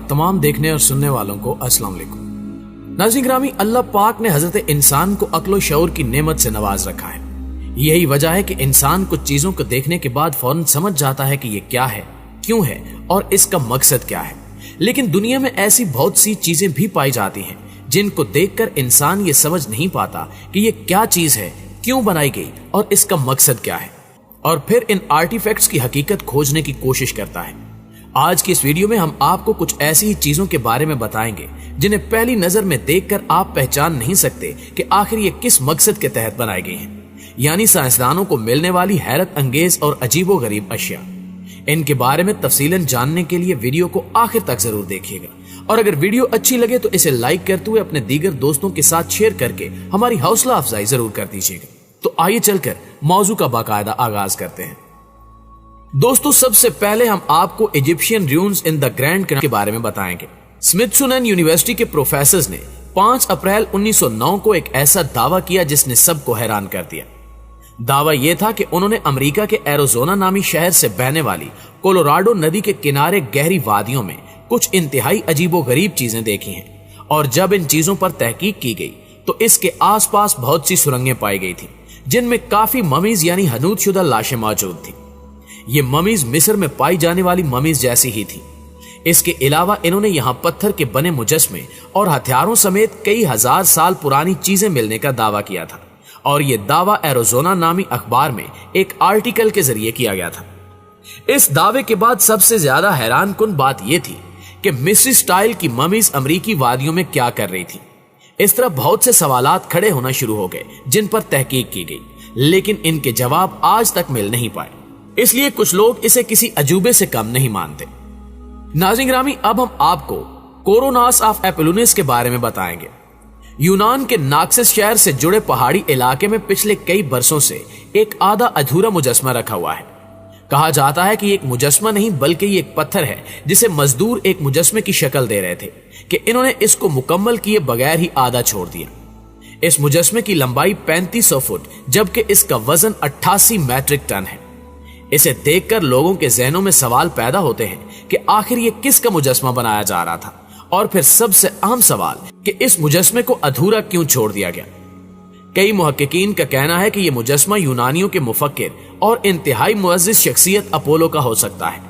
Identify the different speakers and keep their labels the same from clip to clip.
Speaker 1: तमाम देखने और सुनने वालों को अस्सलाम वालेकुम। नाज़रीन ग्रामी, अल्लाह पाक ने हजरत इंसान को अक्ल शऊर की नेमत से नवाज रखा है। यही वजह है कि इंसान कुछ चीजों को देखने के बाद फौरन समझ जाता है कि ये क्या है, क्यों है और इसका मकसद क्या है। लेकिन दुनिया में ऐसी बहुत सी चीजें भी पाई जाती हैं जिनको देखकर इंसान ये समझ नहीं पाता कि ये क्या चीज है, क्यों बनाई गई और इसका मकसद क्या है, और फिर इन आर्टिफैक्ट्स की हकीकत खोजने की कोशिश करता है। आज की इस वीडियो में हम आपको कुछ ऐसी ही चीजों के बारे में बताएंगे जिन्हें पहली नजर में देखकर आप पहचान नहीं सकते कि आखिर ये किस मकसद के तहत बनाई गई हैं। यानी साइंसदानों को मिलने वाली हैरत अंगेज और अजीबोगरीब अशिया। इनके बारे में तफसीलन जानने के लिए वीडियो को आखिर तक जरूर देखिएगा, और अगर वीडियो अच्छी लगे तो इसे लाइक करते हुए अपने दीगर दोस्तों के साथ शेयर करके हमारी हौसला अफजाई जरूर कर दीजिएगा। तो आइए चलकर मौजू का बाकायदा आगाज करते हैं। दोस्तों, सबसे पहले हम आपको Egyptian runes in the Grand Canal के बारे में बताएंगे। स्मिथसोनियन यूनिवर्सिटी के प्रोफेसर्स ने 5 अप्रैल 1909 को एक ऐसा दावा किया जिसने सबको हैरान कर दिया। दावा यह था कि उन्होंने अमेरिका के एरिज़ोना नामी शहर से बहने वाली कोलोराडो नदी के किनारे गहरी वादियों में कुछ इंतहाई अजीबोगरीब चीजें देखी हैं, और जब इन चीजों पर तहकीक की गई तो इसके आसपास बहुत सी सुरंगें पाई गई थी जिनमें काफी ममीज यानी हनूतशुदा लाशें मौजूद थी। ये ममीज मिस्र में पाई जाने वाली ममीज जैसी ही थी। इसके अलावा इन्होंने यहाँ पत्थर के बने मुजस्मे और हथियारों समेत कई हजार साल पुरानी चीजें मिलने का दावा किया था, और यह दावा एरिज़ोना नामी अखबार में एक आर्टिकल के जरिए किया गया था। इस दावे के बाद सबसे ज्यादा हैरान कुन बात यह थी कि मिस्री स्टाइल की ममीज अमरीकी वादियों में क्या कर रही थी। इस तरह बहुत से सवालात खड़े होना शुरू हो गए जिन पर तहकीक की गई, लेकिन इनके जवाब आज तक मिल नहीं पाए। इसलिए कुछ लोग इसे किसी अजूबे से कम नहीं मानते। नाज़रीन ग्रामी, अब हम आपको कोरोनास ऑफ एपोलोनिस के बारे में बताएंगे। यूनान के नाक्सिस शहर से जुड़े पहाड़ी इलाके में पिछले कई बरसों से एक आधा अधूरा मुजस्मा रखा हुआ है। कहा जाता है कि एक मुजस्मा नहीं बल्कि ये एक पत्थर है जिसे मजदूर एक मुजस्मे की शक्ल दे रहे थे कि इन्होंने इसको मुकम्मल किए बगैर ही आधा छोड़ दिया। इस मुजस्मे की लंबाई 3500 फुट जबकि इसका वजन 88 मैट्रिक टन है। इसे देखकर लोगों के जहनों में सवाल पैदा होते हैं कि आखिर ये किसका मुजस्मा बनाया जा रहा था, और फिर सबसे अहम सवाल कि इस मुजस्मे को अधूरा क्यों छोड़ दिया गया। कई मुहक्किकीन का कहना है कि यह मुजस्मा यूनानियों के मुफक्किर और इंतहाई मुअज्जिज शख्सियत अपोलो का हो सकता है,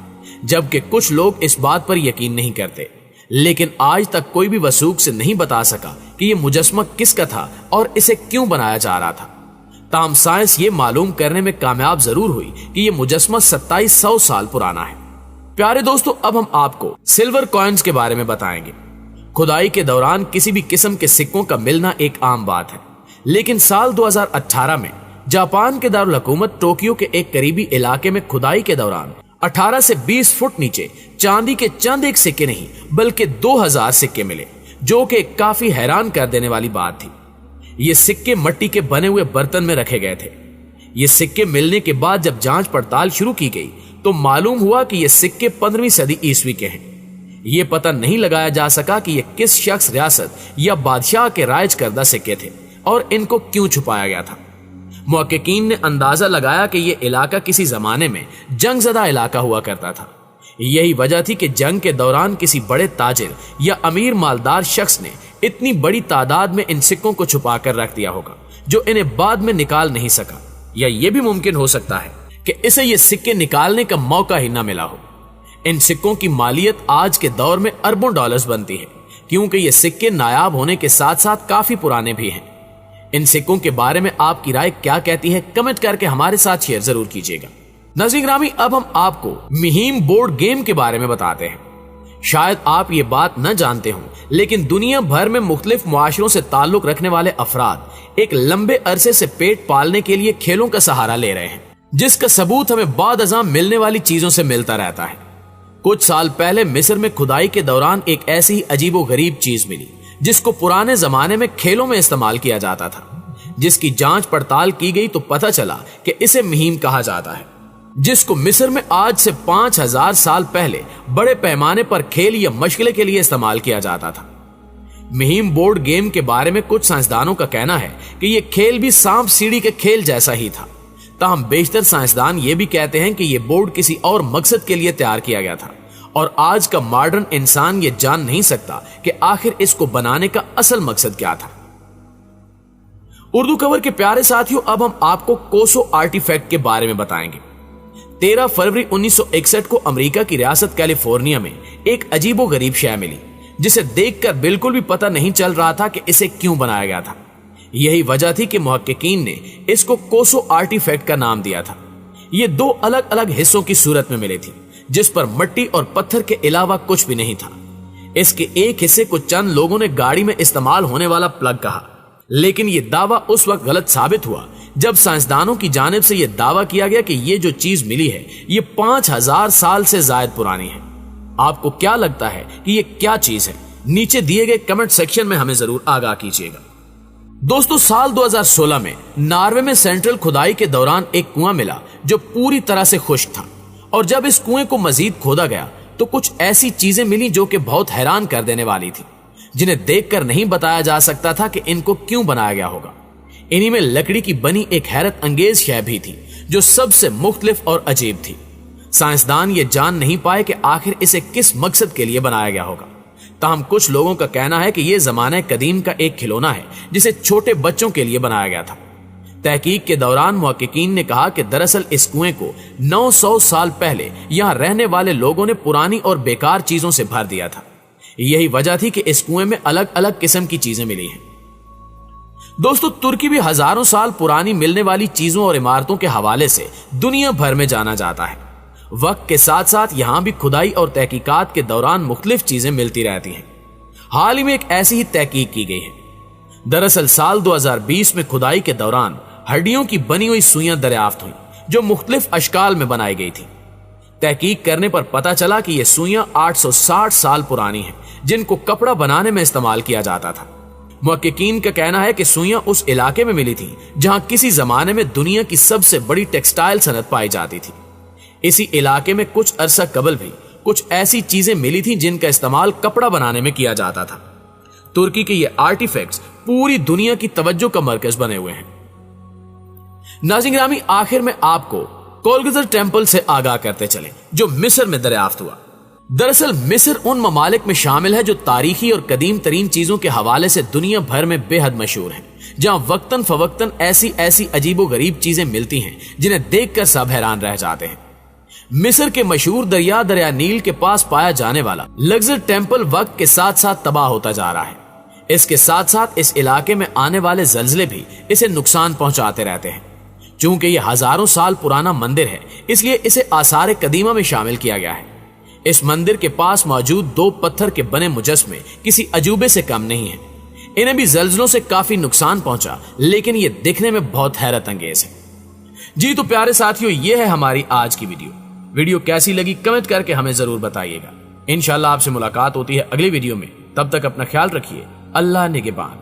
Speaker 1: जबकि कुछ लोग इस बात पर यकीन नहीं करते। लेकिन आज तक कोई भी वसूख से नहीं बता सका कि यह मुजस्मा किसका था और इसे क्यों बनाया जा रहा था। ताहम साइंस ये मालूम करने में कामयाब जरूर हुई कि यह मुजस्मा 2700 साल पुराना है। प्यारे दोस्तों, अब हम आपको सिल्वर कॉइन्स के बारे में बताएंगे। खुदाई के दौरान किसी भी किस्म के सिक्कों का मिलना एक आम बात है, लेकिन साल 2018 में जापान के दारुल हुकूमत टोक्यो के एक करीबी इलाके में खुदाई के दौरान 18 से 20 फुट नीचे चांदी के चंद एक सिक्के नहीं बल्कि 2000 सिक्के मिले, जो कि काफी हैरान कर देने वाली बात थी। ये सिक्के मिट्टी के बने हुए बर्तन में रखे गए थे। ये सिक्के मिलने के बाद जब जांच पड़ताल शुरू की गई तो मालूम हुआ कि ये सिक्के 15वीं सदी ईस्वी के हैं। ये पता नहीं लगाया जा सका कि ये किस शख्स, रियासत या बादशाह के राइज करदा सिक्के थे और इनको क्यों छुपाया गया था। मुहक्किकीन ने अंदाजा लगाया कि ये इलाका किसी जमाने में जंगजदा इलाका हुआ करता था। यही वजह थी कि जंग के दौरान किसी बड़े ताजिर या अमीर मालदार शख्स ने इतनी बड़ी तादाद में इन सिक्कों को छुपा कर रख दिया होगा जो इन्हें बाद में निकाल नहीं सका, या यह भी मुमकिन हो सकता है कि इसे ये सिक्के निकालने का मौका ही ना मिला हो। इन सिक्कों की मालियत आज के दौर में अरबों डॉलर्स बनती है, क्योंकि ये सिक्के नायाब होने के साथ साथ काफी पुराने भी हैं। इन सिक्कों के बारे में आपकी राय क्या कहती है, कमेंट करके हमारे साथ शेयर जरूर कीजिएगा। नाज़रीन ग्रामी, अब हम आपको मिहीम बोर्ड गेम के बारे में बताते हैं। शायद आप ये बात न जानते हो, लेकिन दुनिया भर में मुख्तलिफ मुआशरों से ताल्लुक रखने वाले अफराद एक लंबे अरसे से पेट पालने के लिए खेलों का सहारा ले रहे हैं, जिसका सबूत हमें बाद अज़ां मिलने वाली चीजों से मिलता रहता है। कुछ साल पहले मिस्र में खुदाई के दौरान एक ऐसी ही अजीबो गरीब चीज मिली जिसको पुराने जमाने में खेलों में इस्तेमाल किया जाता था। जिसकी जांच पड़ताल की गई तो पता चला कि इसे मिहीम कहा जाता है, जिसको मिस्र में आज से 5000 साल पहले बड़े पैमाने पर खेल या मशगले के लिए इस्तेमाल किया जाता था। मिहीम बोर्ड गेम के बारे में कुछ साइंसदानों का कहना है कि यह खेल भी सांप सीढ़ी के खेल जैसा ही था। ताहम बेशतर साइंसदान ये भी कहते हैं कि यह बोर्ड किसी और मकसद के लिए तैयार किया गया था और आज का मॉडर्न इंसान ये जान नहीं सकता कि आखिर इसको बनाने का असल मकसद क्या था। उर्दू कवर के प्यारे साथियों, अब हम आपको कोसो आर्टिफैक्ट के बारे में बताएंगे। 13 फरवरी 1961 को अमेरिका की रियासत कैलिफोर्निया में एक अजीबोगरीब शय मिली, जिसे देखकर बिल्कुल भी पता नहीं चल रहा था कि इसे क्यों बनाया गया था। यही वजह थी कि मुहक्किकीन ने इसको कोसो आर्टिफैक्ट का नाम दिया था। ये 2 अलग अलग हिस्सों की सूरत में मिली थी, जिस पर मिट्टी और पत्थर के अलावा कुछ भी नहीं था। इसके एक हिस्से को चंद लोगों ने गाड़ी में इस्तेमाल होने वाला प्लग कहा, लेकिन यह दावा उस वक्त गलत साबित हुआ जब साइंसदानों की जानिब से यह दावा किया गया कि यह जो चीज मिली है ये 5000 साल से ज्यादा पुरानी है। आपको क्या लगता है कि यह क्या चीज है? नीचे दिए गए कमेंट सेक्शन में हमें जरूर आगाह कीजिएगा। दोस्तों, साल 2016 में नॉर्वे में सेंट्रल खुदाई के दौरान एक कुआं मिला जो पूरी तरह से खुश्क था, और जब इस कुएं को मजीद खोदा गया तो कुछ ऐसी चीजें मिली जो कि बहुत हैरान कर देने वाली थी, जिन्हें देखकर नहीं बताया जा सकता था कि इनको क्यों बनाया गया होगा। इन्हीं में लकड़ी की बनी एक हैरत अंगेज शय भी थी जो सबसे मुख्तलिफ और अजीब थी। साइंसदान ये जान नहीं पाए कि आखिर इसे किस मकसद के लिए बनाया गया होगा। ताहम कुछ लोगों का कहना है कि यह जमाने कदीम का एक खिलौना है जिसे छोटे बच्चों के लिए बनाया गया था। तहकीक के दौरान मुहक्किकीन ने कहा कि दरअसल इस कुएं को 900 साल पहले यहां रहने वाले लोगों ने पुरानी और बेकार चीजों से भर दिया था। यही वजह थी कि इस कुएं में अलग अलग किस्म की चीजें मिली हैं। दोस्तों, तुर्की भी हजारों साल पुरानी मिलने वाली चीजों और इमारतों के हवाले से दुनिया भर में जाना जाता है। वक्त के साथ साथ यहां भी खुदाई और तहकीकात के दौरान मुख्तलिफ चीजें मिलती रहती हैं। हाल ही में एक ऐसी ही तहकीक की गई है। दरअसल साल 2020 में खुदाई के दौरान हड्डियों की बनी हुई सुइयां दरियाफ्त हुई जो मुख्तलिफ अशकाल में बनाई गई थी। तहकीक करने पर पता चला कि यह सुइयां 860 साल पुरानी हैं, जिनको कपड़ा बनाने में इस्तेमाल किया जाता था। मुहक्किकीन का कहना है कि सुइयां उस इलाके में मिली थी जहां किसी जमाने में दुनिया की सबसे बड़ी टेक्सटाइल सनत पाई जाती थी। इसी इलाके में कुछ अरसा कबल भी कुछ ऐसी चीजें मिली थी जिनका इस्तेमाल कपड़ा बनाने में किया जाता था। तुर्की के ये आर्टिफैक्ट्स पूरी दुनिया की तवज्जो का मरकज बने हुए हैं। नाज़रीन ग्रामी, आखिर में आपको कोलगजर टेम्पल से आगाह करते चले जो मिस्र में दरियाफ्त हुआ। दरअसल मिस्र उन ममालिक में शामिल है जो तारीखी और कदीम तरीन चीजों के हवाले से दुनिया भर में बेहद मशहूर हैं, जहां वक्तन फवक्तन ऐसी ऐसी अजीबो गरीब चीजें मिलती हैं जिन्हें देखकर सब हैरान रह जाते हैं। मिस्र के मशहूर दरिया नील के पास पाया जाने वाला लग्जर टेम्पल वक्त के साथ साथ तबाह होता जा रहा है। इसके साथ साथ इस इलाके में आने वाले जल्जले भी इसे नुकसान पहुंचाते रहते हैं। चूंकि यह हजारों साल पुराना मंदिर है, इसलिए इसे आसार कदीमा में शामिल किया गया है। इस मंदिर के पास मौजूद 2 पत्थर के बने मुजस्मे किसी अजूबे से कम नहीं है। इन्हें भी जल्जलों से काफी नुकसान पहुंचा, लेकिन ये दिखने में बहुत हैरत अंगेज है। जी तो प्यारे साथियों, ये है हमारी आज की वीडियो कैसी लगी कमेंट करके हमें जरूर बताइएगा। इंशाल्लाह आपसे मुलाकात होती है अगली वीडियो में। तब तक अपना ख्याल रखिए। अल्लाह निगहबान।